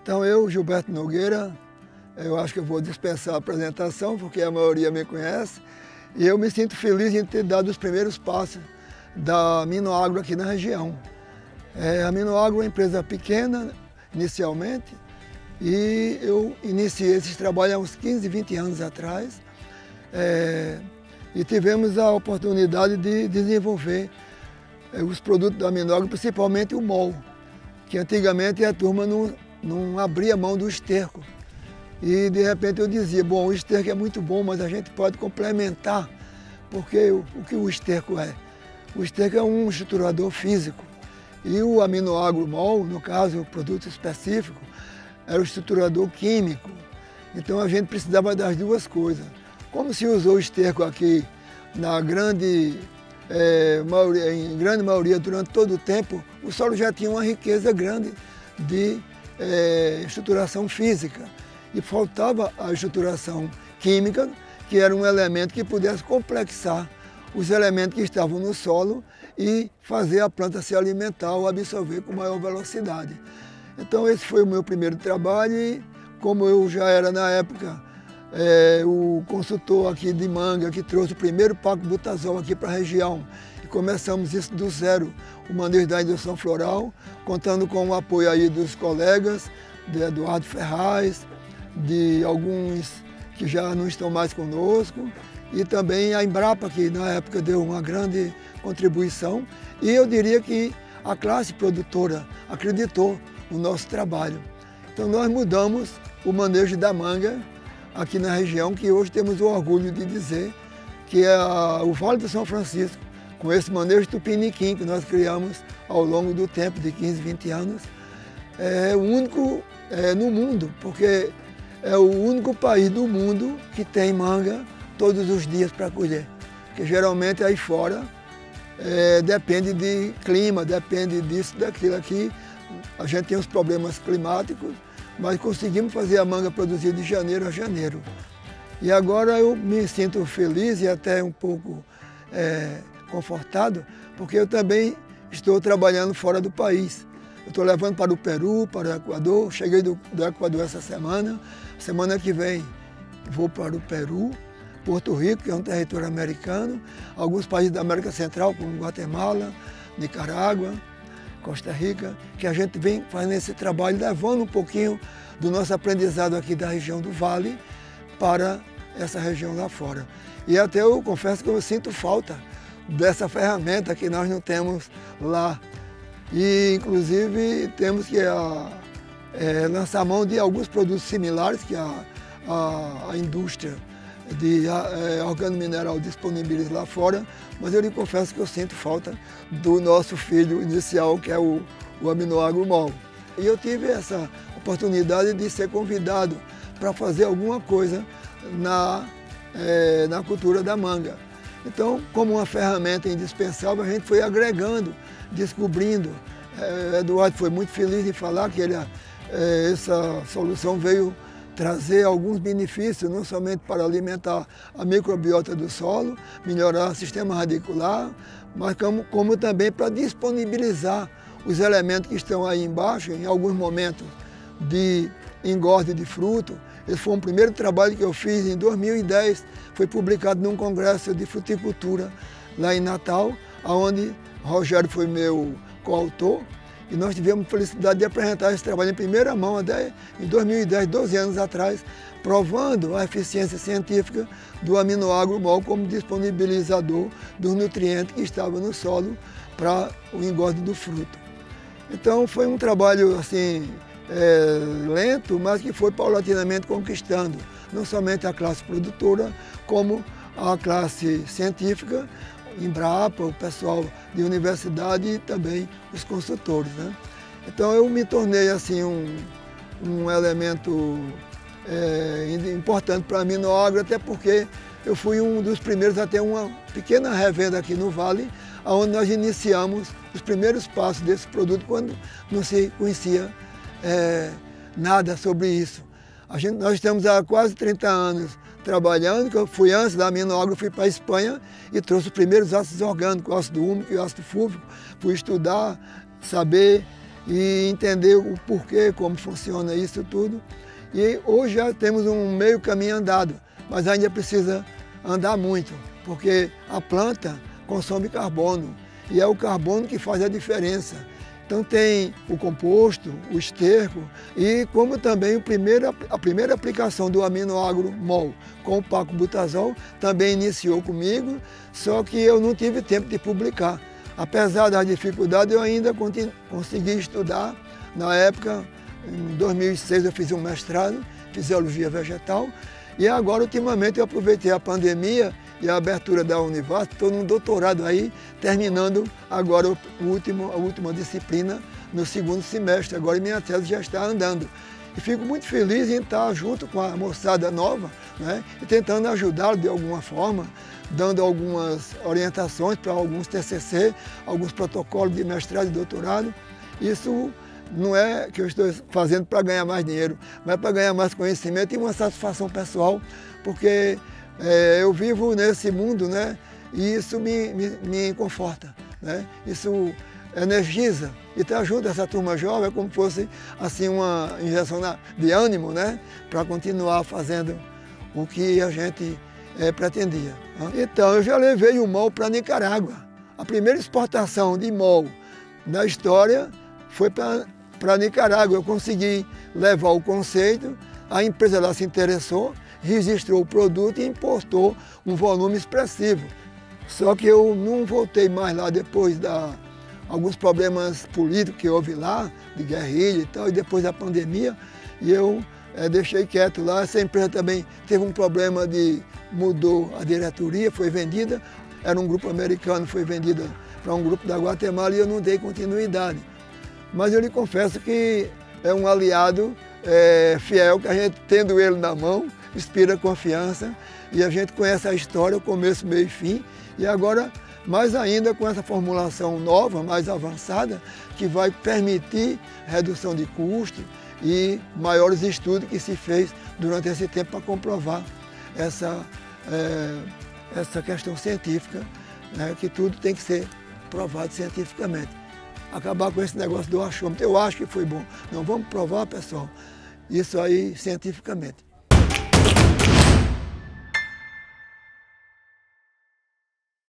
Então eu, Gilberto Nogueira, eu acho que eu vou dispensar a apresentação, porque a maioria me conhece, e eu me sinto feliz em ter dado os primeiros passos da Aminoagro aqui na região. A Aminoagro é uma empresa pequena, inicialmente, e eu iniciei esse trabalho há uns 15, 20 anos atrás, e tivemos a oportunidade de desenvolver os produtos da Aminoagro, principalmente o MOL, que antigamente a turma não abria mão do esterco. E de repente eu dizia, bom, o esterco é muito bom, mas a gente pode complementar, porque o que o esterco é? O esterco é um estruturador físico. E o Aminoagro MOL, no caso, o produto específico, era o estruturador químico. Então a gente precisava das duas coisas. Como se usou o esterco aqui na em grande maioria durante todo o tempo, o solo já tinha uma riqueza grande de estruturação física. E faltava a estruturação química, que era um elemento que pudesse complexar os elementos que estavam no solo e fazer a planta se alimentar ou absorver com maior velocidade. Então esse foi o meu primeiro trabalho e como eu já era na época o consultor aqui de Manga que trouxe o primeiro Pac-Butazol aqui para a região e começamos isso do zero, o manejo da indução floral, contando com o apoio aí dos colegas, de Eduardo Ferraz, de alguns que já não estão mais conosco, e também a Embrapa, que na época deu uma grande contribuição, e eu diria que a classe produtora acreditou no nosso trabalho. Então nós mudamos o manejo da manga aqui na região, que hoje temos o orgulho de dizer que é o Vale do São Francisco, com esse manejo tupiniquim que nós criamos ao longo do tempo, de 15, 20 anos, é o único no mundo, porque é o único país do mundo que tem manga todos os dias para colher. Porque geralmente aí fora depende de clima, depende disso, daquilo. Aqui a gente tem os problemas climáticos, mas conseguimos fazer a manga produzir de janeiro a janeiro. E agora eu me sinto feliz e até um pouco confortado, porque eu também estou trabalhando fora do país. Eu estou levando para o Peru, para o Equador, cheguei do Equador essa semana. Semana que vem vou para o Peru, Porto Rico, que é um território americano, alguns países da América Central, como Guatemala, Nicarágua, Costa Rica, que a gente vem fazendo esse trabalho, levando um pouquinho do nosso aprendizado aqui da região do Vale para essa região lá fora. E até eu confesso que eu sinto falta dessa ferramenta que nós não temos lá. E, inclusive, temos que lançar mão de alguns produtos similares que a indústria de organomineral disponibiliza lá fora, mas eu lhe confesso que eu sinto falta do nosso filho inicial, que é o Aminoagro MOL. E eu tive essa oportunidade de ser convidado para fazer alguma coisa na cultura da manga. Então, como uma ferramenta indispensável, a gente foi agregando, descobrindo. Eduardo foi muito feliz em falar que essa solução veio trazer alguns benefícios, não somente para alimentar a microbiota do solo, melhorar o sistema radicular, mas como também para disponibilizar os elementos que estão aí embaixo, em alguns momentos de engorde de fruto. Esse foi um primeiro trabalho que eu fiz em 2010, foi publicado num congresso de fruticultura lá em Natal, onde Rogério foi meu coautor, e nós tivemos a felicidade de apresentar esse trabalho em primeira mão, até em 2010, 12 anos atrás, provando a eficiência científica do Aminoagro MOL como disponibilizador dos nutrientes que estavam no solo para o engorde do fruto. Então foi um trabalho assim, lento, mas que foi paulatinamente conquistando não somente a classe produtora, como a classe científica, Embrapa, o pessoal de universidade e também os consultores, né? Então eu me tornei assim um elemento importante para a Aminoagro, até porque eu fui um dos primeiros a ter uma pequena revenda aqui no Vale, onde nós iniciamos os primeiros passos desse produto quando não se conhecia nada sobre isso. Nós estamos há quase 30 anos trabalhando, que eu fui antes da Aminoagro, fui para a Espanha e trouxe os primeiros ácidos orgânicos, o ácido úmico e o ácido fúlvico. Fui estudar, saber e entender o porquê, como funciona isso tudo. E hoje já temos um meio caminho andado, mas ainda precisa andar muito, porque a planta consome carbono e é o carbono que faz a diferença. Então tem o composto, o esterco e como também a primeira aplicação do Aminoagro Mol com o Pacobutazol também iniciou comigo, só que eu não tive tempo de publicar. Apesar das dificuldades, eu ainda consegui estudar. Na época, em 2006, eu fiz um mestrado em Fisiologia Vegetal e agora, ultimamente, eu aproveitei a pandemia e a abertura da Univasf, estou num doutorado aí, terminando agora a última disciplina no segundo semestre. Agora minha tese já está andando. E fico muito feliz em estar junto com a moçada nova, né, e tentando ajudá-los de alguma forma, dando algumas orientações para alguns TCC, alguns protocolos de mestrado e doutorado. Isso não é que eu estou fazendo para ganhar mais dinheiro, mas para ganhar mais conhecimento e uma satisfação pessoal, porque eu vivo nesse mundo, né, e isso me conforta, né? Isso energiza e estar junto dessa turma jovem é como se fosse assim, uma injeção de ânimo, né, para continuar fazendo o que a gente pretendia. Né? Então, eu já levei o mol para Nicarágua. A primeira exportação de mol na história foi para Nicarágua. Eu consegui levar o conceito, a empresa lá se interessou, registrou o produto e importou um volume expressivo. Só que eu não voltei mais lá depois alguns problemas políticos que houve lá, de guerrilha e tal, e depois da pandemia, e eu deixei quieto lá. Essa empresa também teve um problema mudou a diretoria, foi vendida, era um grupo americano, foi vendida para um grupo da Guatemala e eu não dei continuidade. Mas eu lhe confesso que é um aliado fiel, que a gente, tendo ele na mão, inspira confiança e a gente conhece a história, o começo, meio e fim, e agora mais ainda com essa formulação nova, mais avançada, que vai permitir redução de custo e maiores estudos que se fez durante esse tempo para comprovar essa questão científica, né, que tudo tem que ser provado cientificamente. Acabar com esse negócio do achômetro, eu acho que foi bom. Não, vamos provar, pessoal, isso aí cientificamente.